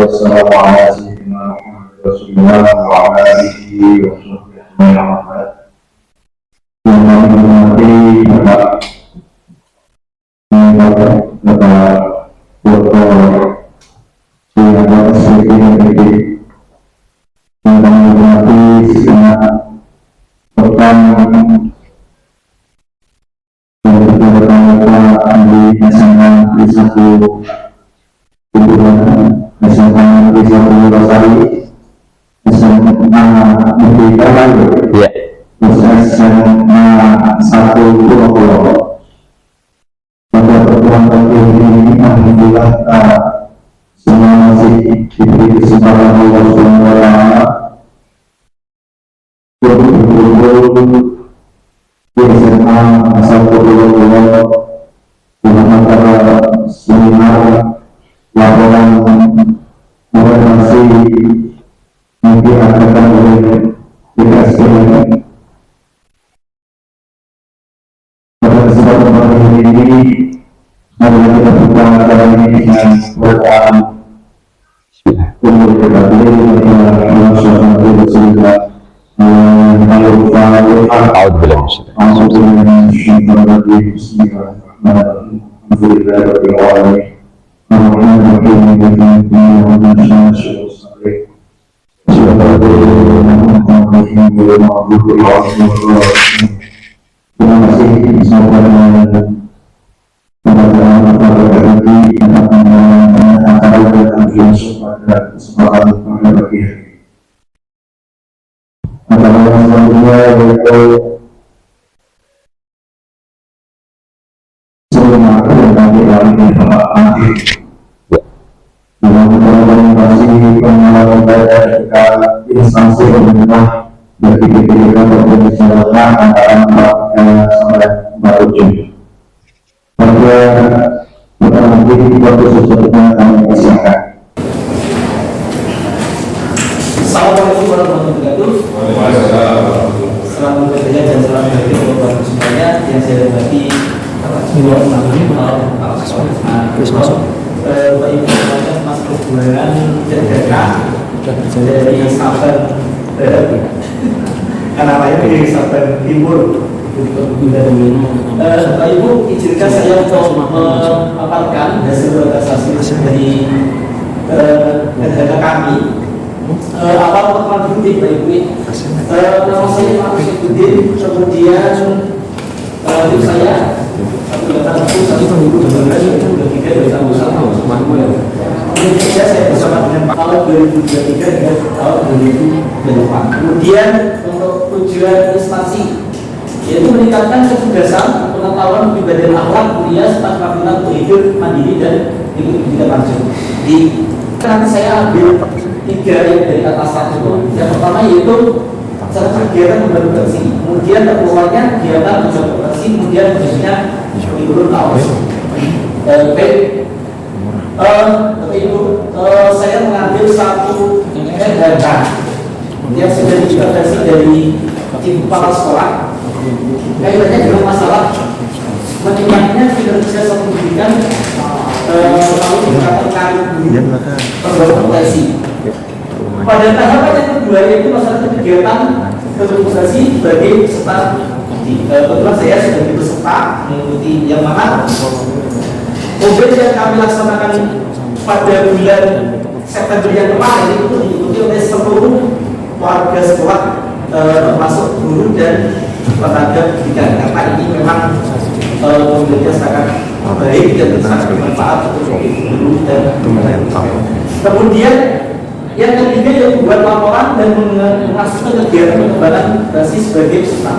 wassalamu ala sayyidina Muhammad Rasulullah wa ala alihi wa sahbihi pada pertemuan pagi ini alhamdulillah semua masih diberi kesempatan Allah Subhanahu wa taala untuk berkumpul di SMA asal Pulau dengan acara seminar laporan moderasi yang diadakan oleh BKSDM. Pada kesempatan pagi ini mari kita buka acara ini dengan bacaan umur kita dulu Allah Subhanahu wa taala. Terima kasih semoga selanjutnya yaitu seminar yang nanti dengan implementasi pengalaman dari instansi pemerintah bagi diberikan berbicara antara sampai berujung. Pada pertemuan ini waktu selanjutnya kami persilakan. Assalamualaikum warahmatullahi wabarakatuh. Selamat bekerja dan selamat bekerja buat semuanya yang saya hormati. Bapak Ibu semuanya Mas Perbuanan Jakarta dari Saben karena saya dari Saben Timur. Bapak Ibu izinkan saya untuk memaparkan hasil organisasi dari negara kami. Awal pertemuan penting Pak Ibu. Nama saya Pak Syekhuddin, kemudian tim saya saya bersama dengan tahun 2023 hingga tahun 2024. Kemudian untuk tujuan instansi yaitu meningkatkan kecerdasan, pengetahuan pribadi akhlak, budaya serta keterampilan berhidup mandiri dan ikut pendidikan lanjut. Nanti saya ambil 3 yang dari atas itu. Yang pertama yaitu cara kegiatan membantu bersih, kemudian keluarnya kegiatan mencoba bersih, kemudian khususnya diurut tahun. Baik, Ibu, saya mengambil satu data yang sudah diadaptasi dari tim kepala sekolah kaitannya dengan masalah meningkatnya kinerja satu pendidikan lalu meningkatkan berkomunikasi. Pada tahapan yang kedua yaitu masalah kegiatan berkomunikasi sebagai peserta. Kebetulan saya sebagai peserta mengikuti yang mana mobil yang kami laksanakan pada bulan September yang kemarin itu diikuti oleh seluruh warga sekolah termasuk guru dan tenaga pendidikan karena ini memang mobilnya sangat baik dan sangat bermanfaat untuk guru dan tenaga. Kemudian yang ketiga yaitu membuat laporan dan menghasilkan kegiatan pengembangan basis sebagai peserta.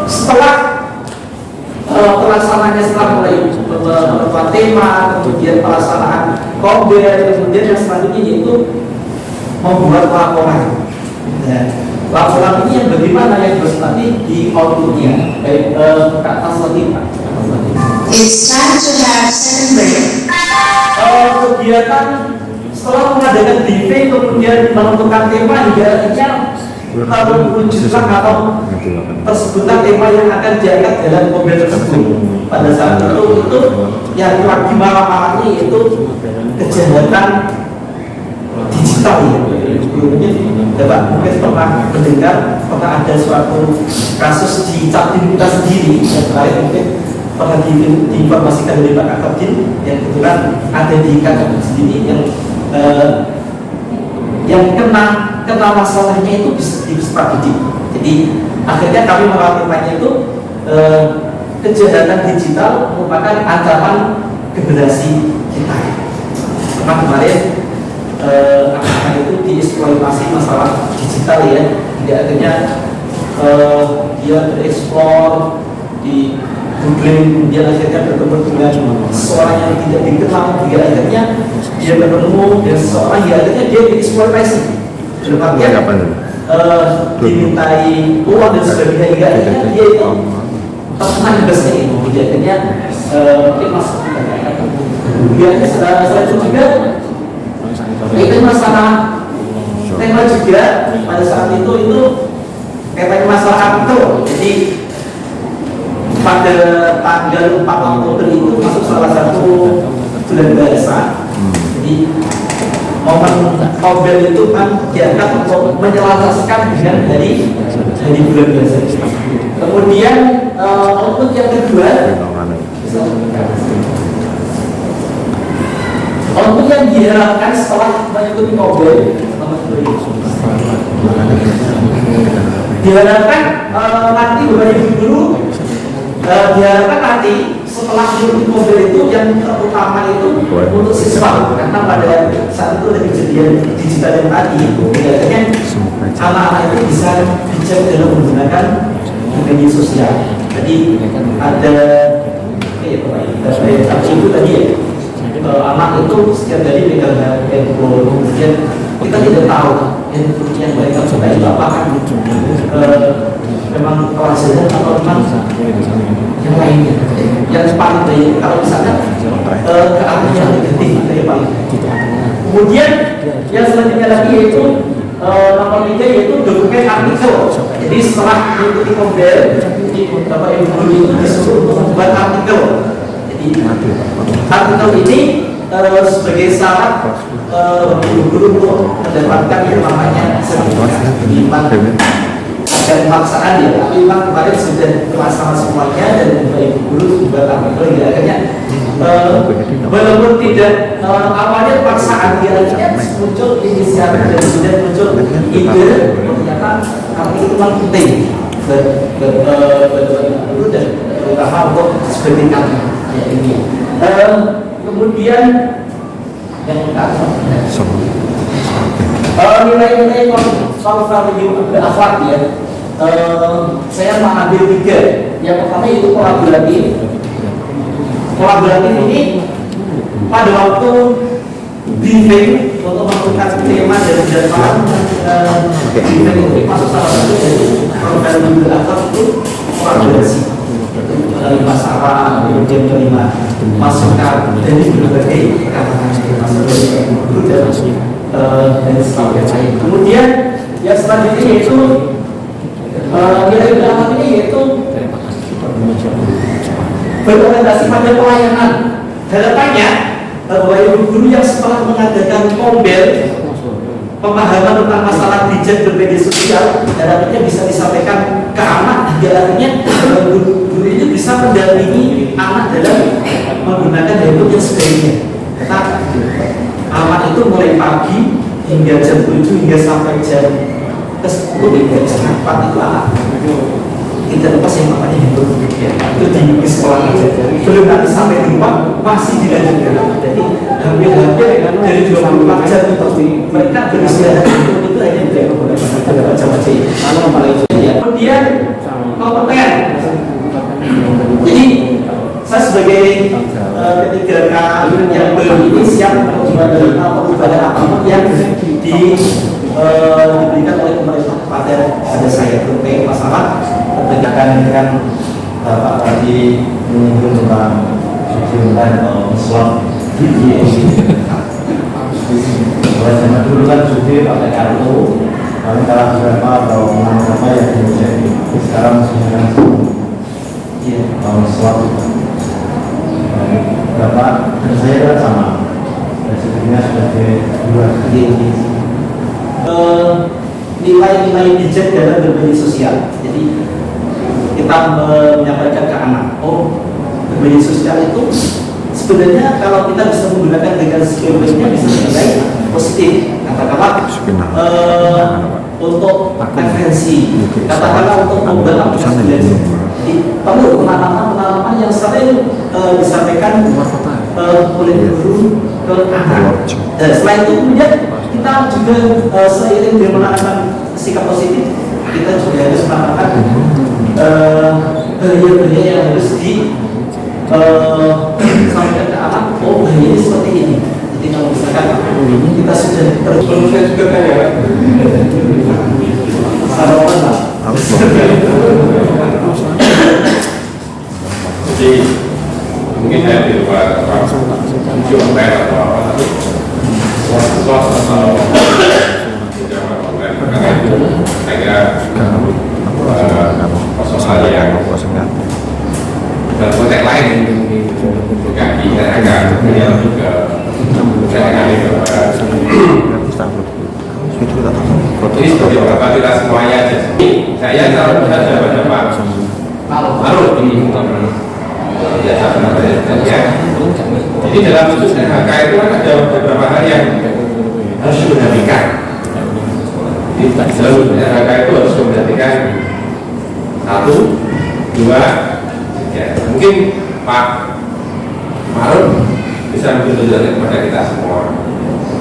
Setelah pelaksananya setelah mulai penentuan tema, kemudian pelaksanaan kongres, kemudian yang selanjutnya yaitu membuat laporan. Laporan ini yang bagaimana yang harus nanti di outputnya baik Kak Taslim Pak. It's time to have second break. Kegiatan setelah mengadakan briefing kemudian menentukan tema hingga akhirnya terwujudlah atau tersebutlah tema yang akan diangkat dalam kongres tersebut. Pada saat itu, yang lagi malam-malamnya yaitu kejahatan digital ya. Mungkin Bapak mungkin pernah mendengar, pernah ada suatu kasus di Capim kita sendiri yang kemarin mungkin pernah diinformasikan oleh Pak Kabin yang kebetulan ada di Kabin sendiri yang kena masalahnya itu di strategi. Jadi akhirnya kami melakukannya itu kejahatan digital merupakan ancaman generasi kita. Karena kemarin anak-anak itu dieksploitasi masalah digital ya, tidak akhirnya dia bereksplor di googling, dia akhirnya bertemu dengan seorang yang tidak dikenal, dia akhirnya dia bertemu dengan seorang yang akhirnya dia dieksploitasi dalam artian dimintai uang dan sebagainya, hingga akhirnya dia itu terkena besar itu, dia akhirnya mungkin masuk kemudian selain itu juga itu masalah tema juga pada saat itu tema masalah capital. Jadi pada tanggal 4 Oktober itu masuk salah satu bulan bahasa. Jadi momen Nobel itu kan dianggap untuk menyelaraskan dengan dari bulan bahasa. Kemudian untuk yang kedua, untuk yang diharapkan setelah mengikuti Nobel, diharapkan nanti Bapak Ibu guru diharapkan nanti setelah mengikuti Nobel itu yang terutama itu untuk siswa, karena pada saat itu ada kejadian digital yang tadi, biasanya anak-anak itu bisa bijak dalam menggunakan media sosial. Jadi ada itu tadi ya, anak itu setiap hari pegang handphone, kemudian kita tidak tahu handphone yang mereka suka itu apakah memang hasilnya atau memang yang lainnya. Yang paling baik kalau misalnya ke arah yang negatif itu yang paling baik. Kemudian yang selanjutnya lagi yaitu nomor 3 yaitu dokumen artikel. Jadi setelah mengikuti Nobel, Bapak Ibu guru itu disuruh untuk membuat artikel. Jadi artikel ini sebagai syarat guru-guru untuk mendapatkan yang namanya sertifikat. Dan paksaan ya, tapi memang kemarin sudah terlaksana semuanya dan Bapak Ibu guru juga artikel ya, akhirnya walaupun tidak awalnya paksaan dia akhirnya muncul inisiatif dan sudah muncul ide, ternyata artikel itu memang penting guru dan terutama untuk sebagai kami ya ini. Kemudian yang nilai-nilai core value akhlak ya. Saya mengambil 3. Yang pertama itu kolaboratif. Kolaboratif ini pada waktu briefing untuk menentukan tema dan jadwal briefing itu masuk salah satu dari program akhlak itu kolaborasi. Masalah kemudian kelima masukan dari berbagai kalangan dan sebagainya. Kemudian yang selanjutnya yaitu nilai utama ini yaitu berorientasi pada pelayanan. Harapannya Bapak Ibu guru yang setelah mengadakan Nobel pemahaman tentang masalah bijak bermedia sosial, harapannya bisa disampaikan ke anak, hingga akhirnya guru ini bisa mendampingi anak dalam menggunakan handphone yang sebaiknya. Karena anak itu mulai pagi hingga jam 7 hingga sampai jam 10 hingga jam 4 itu anak tidak lepas yang namanya handphone ya, itu di sekolah aja, belum nanti sampai di rumah masih dilanjutkan. Jadi hampir-hampir dari 24 jam itu mereka beristirahat itu hanya tidak menggunakan baca-baca ini. Kemudian kompeten. Jadi saya sebagai ketiga yang belum ini siap perubahan apapun yang diberikan oleh pemerintah pada saya, terkait masalah penegakan Bapak tadi menyinggung tentang hubungan Islam di mulai zaman dulu kan judi pakai kartu, kami kalah beberapa atau beberapa yang diuji, sekarang sudah Islam Bapak dan saya kan sama dan sebelumnya sudah di luar nilai-nilai bijak dalam berbagi sosial. Jadi kita menyampaikan ke anak, oh berbagi sosial itu sebenarnya kalau kita bisa menggunakan dengan skill-nya bisa dinilai positif. Katakanlah untuk referensi, katakanlah untuk membuat aplikasi belajar. Jadi perlu pengalaman yang sering disampaikan oleh guru ke anak. Dan selain itu kemudian kita juga seiring dengan menanamkan sikap positif, kita juga harus menanamkan bahaya-bahaya yang harus disampaikan ke anak. Oh, bahaya ini seperti ini. Jadi kalau misalkan kita sudah terus saya juga tanya, sarapan lah. Jadi mungkin saya di luar online atau apa, tapi sesuatu atau pinjaman online, karena itu saya kira persoalan yang dalam konteks lain juga diarahkan kemudian lebih ke ini seperti beberapa kita semuanya aja. Saya kalau melihat ada Pak Maruf ini biasa ya. Jadi dalam khusus NHK itu kan ada beberapa hal yang harus diperhatikan. Di dalam NHK itu harus diperhatikan 1, 2, 3. Mungkin Pak Maruf bisa menunjukkan kepada kita semua.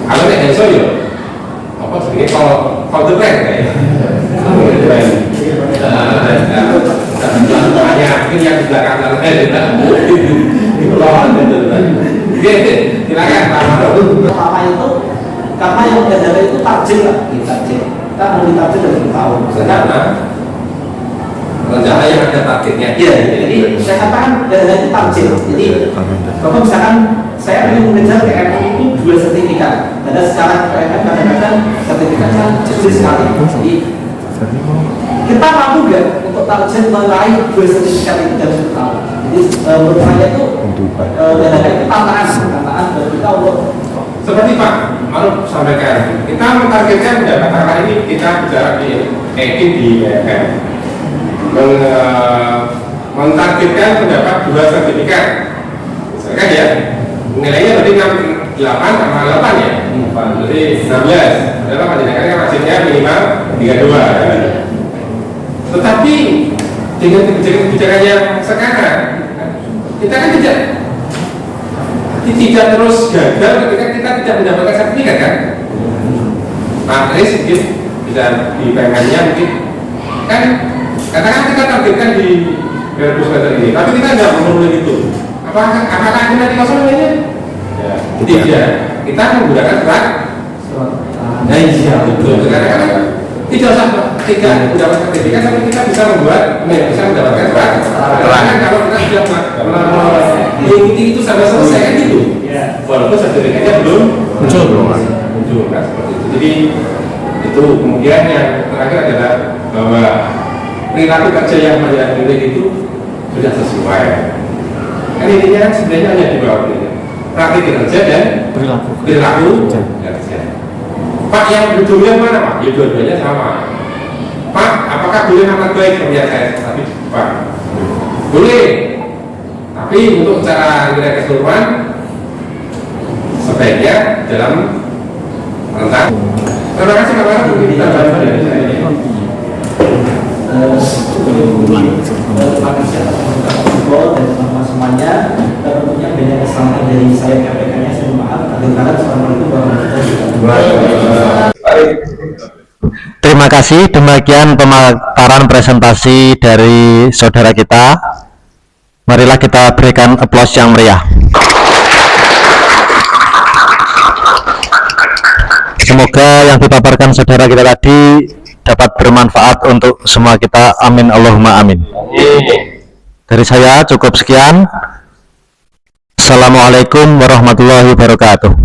Kalau tidak bisa ya, apa sedikit kalau the brand kayaknya. Hanya mungkin yang di belakang sana itu lawan itu. Silakan Pak Maruf. Pertama itu karena yang belajar itu takjil lah, takjil. Kita mau ditakjil dari tahun. Karena rencana yang ada targetnya. Iya, jadi saya katakan belajar itu takjil. Jadi kalau misalkan saya ingin mengejar PMM itu 2 sertifikat. Karena sekarang PMM kadang-kadang sertifikatnya kecil sekali. Jadi kita mampu nggak untuk target meraih 2 sertifikat itu dalam 1 tahun. Jadi menurut saya itu itu tantangan bagi kita untuk seperti Pak Maruf sampaikan, kita mentargetkan mendapatkan ini kita bicara di edit di PMM mentargetkan mendapat 2 sertifikat. Misalkan ya nilainya berarti 8 sama 8 ya, jadi 16 adalah panjenengan yang hasilnya minimal 32. Tetapi dengan kebijakan yang sekarang kita kan tidak terus gagal ketika kita tidak mendapatkan sertifikat kan. Materi mungkin bisa di PMN-nya mungkin kan katakan kita targetkan di 200 meter ini, tapi kita tidak memenuhi itu. Apakah kita nanti kosong ini? Ya, tidak. Kita menggunakan surat. Nah, iya betul. Karena tidak usah tidak mendapatkan sertifikat, tapi kita bisa mendapatkan surat. Karena kalau kita sudah mengikuti itu sampai selesai kan gitu. Walaupun sertifikatnya belum muncul kan seperti itu. Jadi itu kemungkinan yang terakhir adalah bahwa perilaku kerja yang menjadi itu sudah sesuai. Kan intinya sebenarnya hanya di bawah ini praktik kerja dan perilaku kerja. Pak yang ujungnya mana Pak? Ya dua-duanya sama. Pak, apakah boleh makan baik kerja saya? Tapi Pak, boleh. Tapi untuk cara nilai keseluruhan sebaiknya dalam rentang. Terima kasih Pak Maruf. Kita bantu dari saya. terima kasih atas dan teman-teman semuanya. Tentunya banyak kesalahan dari saya KPK-nya, saya maaf. Assalamualaikum warahmatullahi wabarakatuh. Terima kasih. Demikian pemaparan presentasi dari saudara kita. Marilah kita berikan aplaus yang meriah. Semoga yang dipaparkan saudara kita tadi dapat bermanfaat untuk semua kita. Amin Allahumma amin. Dari saya cukup sekian. Assalamualaikum warahmatullahi wabarakatuh.